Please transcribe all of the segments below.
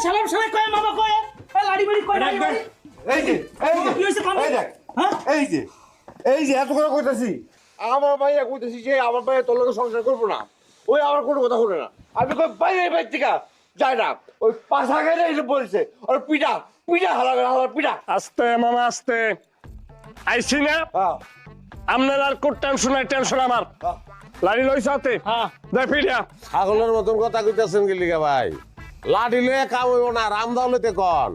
সালাম সালাম কয় মামা কয় লাড়ি বাড়ি কয় লাড়ি বাড়ি এই যে কি হইছে কম এই দেখ হ্যাঁ এই যে এত কথা কইতাছি আমার ভাইয়া কইতাছি যে আমার ভাইয়া তোর লগে সংসার করবো না ওই আমার কোনো কথা শুনে না আমি কই বাইরে বাইর থেকে যাই না ওই পাশা গাইলে এসে বলছে ওর পিঠা পিঠা হালা পিঠা আস্তে মামা আস্তে আইছি না হ্যাঁ আপনার আর কোট টেনশন আমার লাড়ি লইছ হাতে হ্যাঁ দে ফিরিয়া ছাগলের মতন কথা কইতাছেন কি লিগা ভাই লাঠি লয়ে কাম হইব না রাম দাওলেতে কন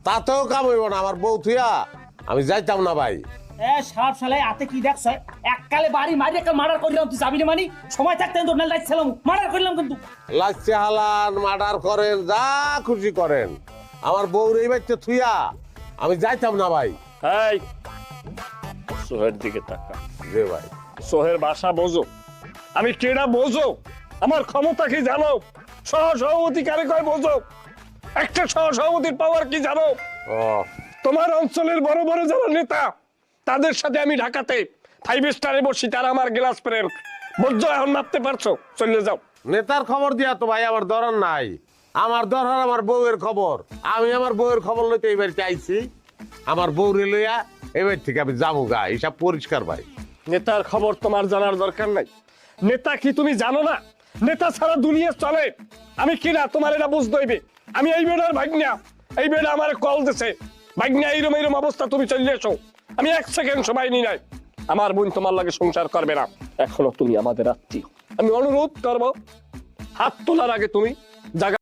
তাতেও কাম হইব না আমার বউ থুয়া আমি যাইতাম না ভাই এ সাপ শালাই আতে কি দেখছ এককালে বাড়ি মারি একটা মার্ডার করলাম তুই যাবি না মানি সময় থাকতে তোর নাল লাইছিলাম মার্ডার করলাম কিন্তু লাগছে হালান মার্ডার করেন যা খুশি করেন আমার বউর এই বাচ্চা থুয়া আমি যাইতাম না ভাই এই সোহের দিকে তাকা যে ভাই সোহের ভাষা বোঝো আমি কেডা বোঝো আমার ক্ষমতা কি জানো সহসভাপতি কারে কয় বোঝো একটা সহসভাপতির পাওয়ার কি জানো ও তোমার অঞ্চলের বড় বড় যারা নেতা তাদের সাথে আমি ঢাকাতে 5 স্টারে বসি তারা আমার গ্লাস ফ্রেন্ড বুঝছো এখন মাপতে পারছো চলে যাও নেতার খবর দিয়া তো ভাই আমার দরকার নাই আমার দরকার আমার বউয়ের খবর আমি আমার বউয়ের খবর লইতে এই বাড়িতে আইছি আমার বউরে লইয়া এবার থেকে আমি যাবো গা হিসাব পরিষ্কার ভাই নেতার খবর তোমার জানার দরকার নাই নেতা কি তুমি জানো না নেতা ছাড়া দুনিয়া চলে আমি কিনা তোমার এটা বুঝতে হইবে আমি এই বেড়ার ভাগ্না এই বেড়া আমার কল দিছে ভাগ্না এইরম অবস্থা তুমি চলে এসো আমি 1 সেকেন্ড সময় নি নাই আমার বোন তোমার লাগে সংসার করবে না এখনো তুমি আমাদের আত্মীয় আমি অনুরোধ করবো হাত তোলার আগে তুমি জায়গা